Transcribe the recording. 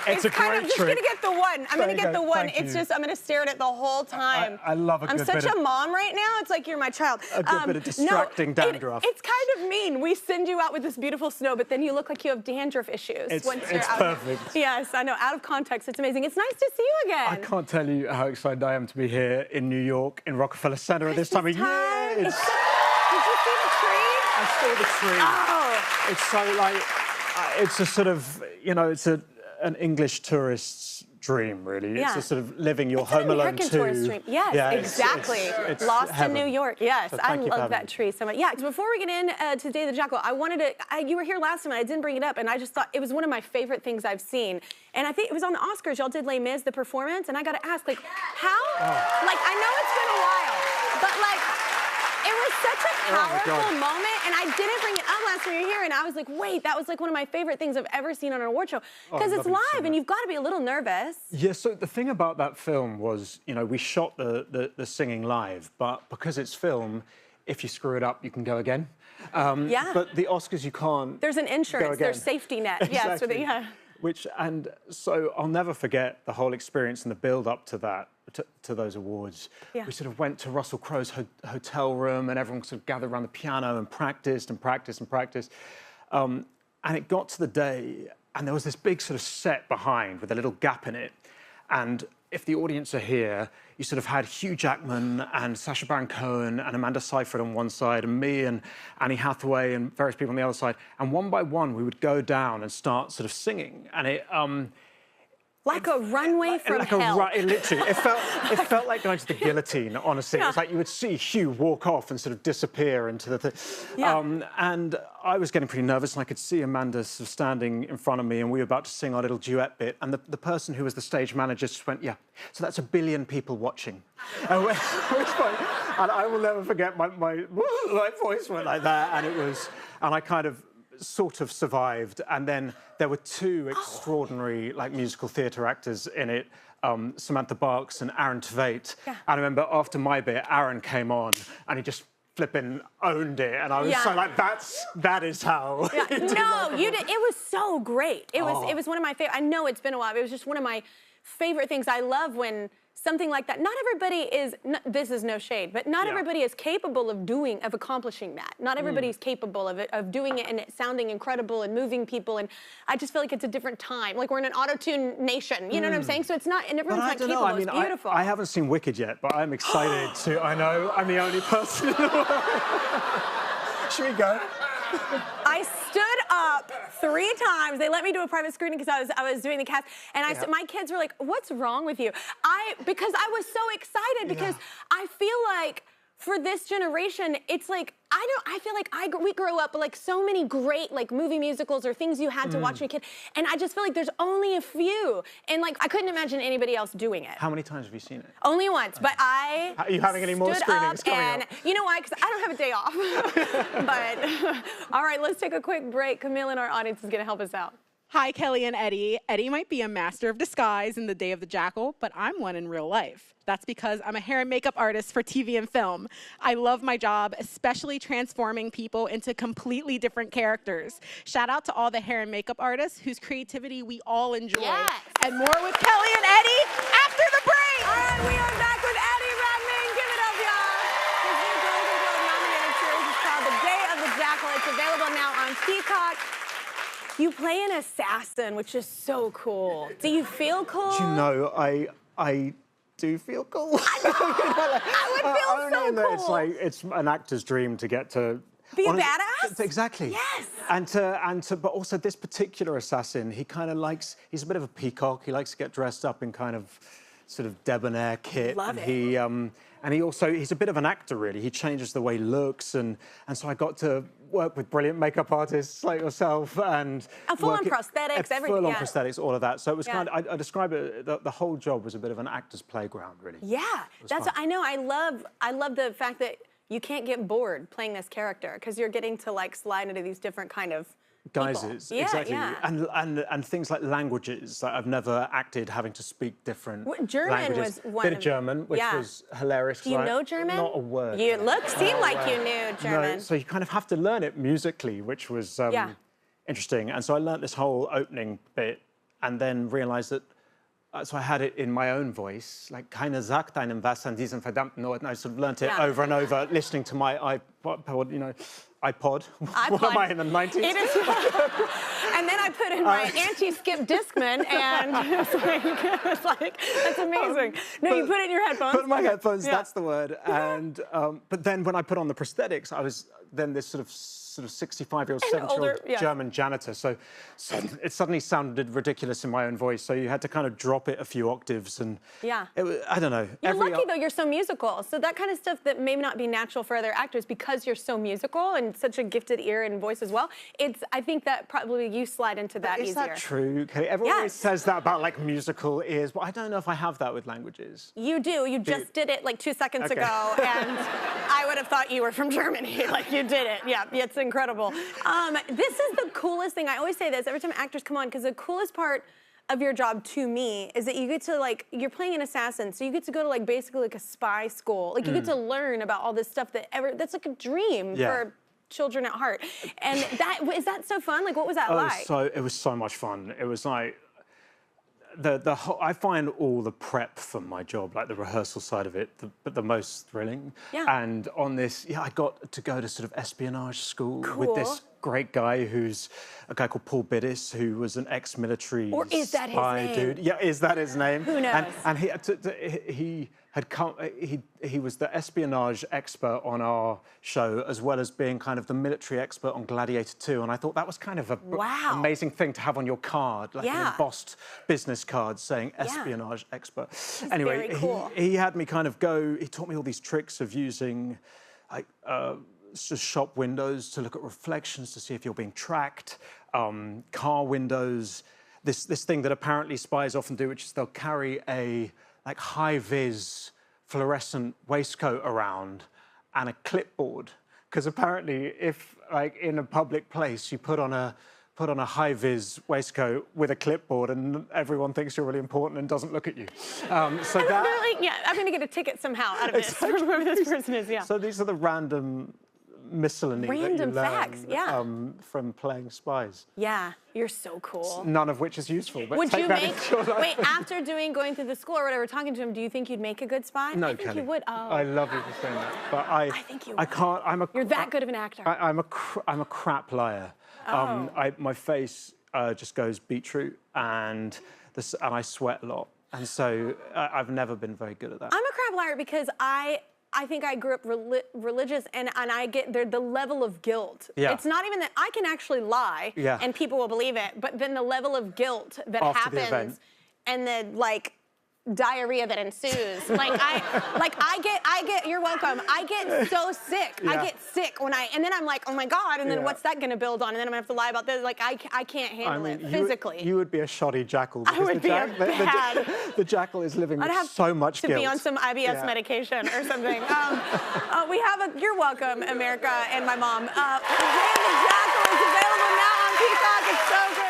It's a kind of great just trick. gonna get the one. I'm gonna get the one. Thank It's you. just I'm gonna stare at it the whole time. I love a good I'm such bit a of- mom right now. It's like you're my child. A good bit of distracting dandruff. It's kind of mean. We send you out with this beautiful snow, but then you look like you have dandruff issues once you're out. Perfect. Yes, I know. Out of context, it's amazing. It's nice to see you again. I can't tell you how excited I am to be here in New York, in Rockefeller Center at this time of year. Did you see the tree? I saw the tree. Oh. It's so like, it's a sort of, you know, it's an English tourist's dream, really. Yeah. It's a sort of living your It's Home an Alone American 2. tourist dream. Yes, Yeah, exactly. It's Lost heaven. in New York. Yes, So I thank you for love having that me. tree so much. Yeah, because before we get in to Day of the Jackal, I wanted to. You were here last time, and I didn't bring it up, and I just thought it was one of my favorite things I've seen. And I think it was on the Oscars. Y'all did Les Mis, the performance, and I got to ask, like, how? Like, I know it's been a while, but like. It was such a powerful moment, and I didn't bring it up last time you were here, and I was like, wait, that was like one of my favorite things I've ever seen on an award show. Because it's live, and you've got to be a little nervous. Yeah, so the thing about that film was, you know, we shot the singing live, but because it's film, if you screw it up, you can go again. Yeah. But the Oscars, you can't. There's an insurance, there's safety net. Exactly. Yeah, so yeah. And so I'll never forget the whole experience and the build up to that, to those awards. Yeah. We sort of went to Russell Crowe's hotel room, and everyone sort of gathered around the piano and practiced and practiced and practiced. And it got to the day, and there was this big sort of set behind with a little gap in it. And if the audience are here, you sort of had Hugh Jackman and Sacha Baron Cohen and Amanda Seyfried on one side, and me and Annie Hathaway and various people on the other side. And one by one, we would go down and start sort of singing. And it... like a runway from hell. Literally, it felt like going to the guillotine, honestly. Yeah. It was like you would see Hugh walk off and sort of disappear into the thing. Yeah. And I was getting pretty nervous, and I could see Amanda sort of standing in front of me, and we were about to sing our little duet bit, and the person who was the stage manager just went, yeah, so that's 1 billion people watching. And I will never forget my voice went like that, and it was, and I kind of sort of survived, and then there were two extraordinary like musical theatre actors in it, Samantha Barks and Aaron Tveit. Yeah. And I remember after my bit, Aaron came on and he just flipping owned it, and I was so like, that is how. Yeah. No, you did. It was so great. It was one of my favorite. I know it's been a while, but it was just one of my favorite things. I love when something like that. Not everybody is. This is no shade, but not everybody is capable of accomplishing that. Not everybody is capable of doing it and it sounding incredible and moving people. And I just feel like it's a different time. Like we're in an auto-tune nation. You know what I'm saying? So it's not, and everyone's not capable. I mean, it's beautiful. I haven't seen Wicked yet, but I'm excited to. I know I'm the only person in the world. Should we go? I stood up 3 times. They let me do a private screening because I was doing the cast, and my kids were like, "What's wrong with you?" Because I was so excited because I feel like for this generation, it's like I feel like we grew up with like so many great like movie musicals or things you had to watch when a kid, and I just feel like there's only a few, and like I couldn't imagine anybody else doing it. How many times have you seen it? Only once, but Are you having any more screenings coming up? You know why? Because I don't have a day off. But all right, let's take a quick break. Camille in our audience is going to help us out. Hi, Kelly and Eddie. Eddie might be a master of disguise in the Day of the Jackal, but I'm one in real life. That's because I'm a hair and makeup artist for TV and film. I love my job, especially transforming people into completely different characters. Shout out to all the hair and makeup artists whose creativity we all enjoy. Yes. And more with Kelly and Eddie after the break. All right, we are back with Eddie Redmayne. Give it up, y'all. His new Golden Globe nominated series is called The Day of the Jackal. It's available now on Peacock. You play an assassin, which is so cool. Do you feel cool? Do you know, I do feel cool. I would feel so cool. It's like it's an actor's dream to get to be a badass. Exactly. Yes. But also this particular assassin, he kind of likes. He's a bit of a peacock. He likes to get dressed up in kind of sort of debonair kit. Love it. He's a bit of an actor, really. He changes the way he looks, and so I got to work with brilliant makeup artists like yourself, and full-on prosthetics, everything. Full-on prosthetics, all of that. So it was kind of, I describe it. The whole job was a bit of an actor's playground, really. Yeah, that's what I know. I love the fact that you can't get bored playing this character because you're getting to like slide into these different kind of guises, exactly. And things like languages. Like I've never acted having to speak different German languages. was one bit of German, which was hilarious. Do you know German? Not a word. You seemed like you knew German. No, so you kind of have to learn it musically, which was interesting. And so I learned this whole opening bit, and then realized that. So I had it in my own voice, like "Keiner sagt einem was an diesem verdammten Ort," and I sort of learnt it over and over, listening to my iPod, you know, iPod. What am I in the 90s? It is. And then I put in my anti-skip Discman, and it's like that's amazing. No, you put it in your headphones. Put in my headphones. That's the word. And but then when I put on the prosthetics, I was then this sort of 65-year-old, 70-year-old German janitor. So it suddenly sounded ridiculous in my own voice. So you had to kind of drop it a few octaves, and it was, I don't know. You're lucky though. You're so musical. So that kind of stuff that may not be natural for other actors, because you're so musical and such a gifted ear and voice as well. I think that probably you slide into that easier. Is that true, Kelly? Everyone always says that about like musical ears, but I don't know if I have that with languages. You do. You just did it like 2 seconds ago, and I would have thought you were from Germany. Like you did it. Yeah, it's incredible. This is the coolest thing. I always say this every time actors come on, because the coolest part of your job to me is that you get to, like, you're playing an assassin, so you get to go to like basically like a spy school. Like you get to learn about all this stuff that's like a dream for children at heart. And is that so fun? Like, what was that like? It was so much fun. It was like the whole, I find all the prep for my job, like the rehearsal side of it, the most thrilling. Yeah. And on this, I got to go to sort of espionage school with this great guy who's a guy called Paul Biddis, who was an ex-military Or is that his name? dude. Yeah, is that his name? Who knows? And he had come. He was the espionage expert on our show, as well as being kind of the military expert on Gladiator II. And I thought that was kind of a amazing thing to have on your card, like an embossed business card saying espionage expert. Anyway, very cool. he had me kind of go. He taught me all these tricks of using, like. Just shop windows to look at reflections to see if you're being tracked, car windows, this thing that apparently spies often do, which is they'll carry a like high-vis fluorescent waistcoat around and a clipboard, because apparently if like in a public place you put on a high-vis waistcoat with a clipboard and everyone thinks you're really important and doesn't look at you. I'm going to get a ticket somehow out of this, whoever this person is, So these are the random miscellany that you learn from playing Spies. Yeah, you're so cool. None of which is useful. But would you wait, after going through the school or whatever, talking to him, do you think you'd make a good spy? No, I think Kelly. you would. Oh. I love you for saying that, but I think you I can't. You're that good of an actor. I'm a crap liar. My face just goes beetroot, and I sweat a lot, and so I've never been very good at that. I'm a crap liar because I think I grew up religious, and I get the level of guilt. Yeah. It's not even that I can actually lie, and people will believe it, but then the level of guilt that happens, and the like diarrhea that ensues. I get. You're welcome. I get so sick. I get sick and then I'm like, oh my God, and then what's that going to build on? And then I'm gonna have to lie about this. Like I can't handle it physically. You would be a shoddy Jackal. I would be bad. The Jackal is living with so much guilt. To be on some IBS medication or something. We have you're welcome, America, and my mom. The Jackal is available now on Peacock. It's so great.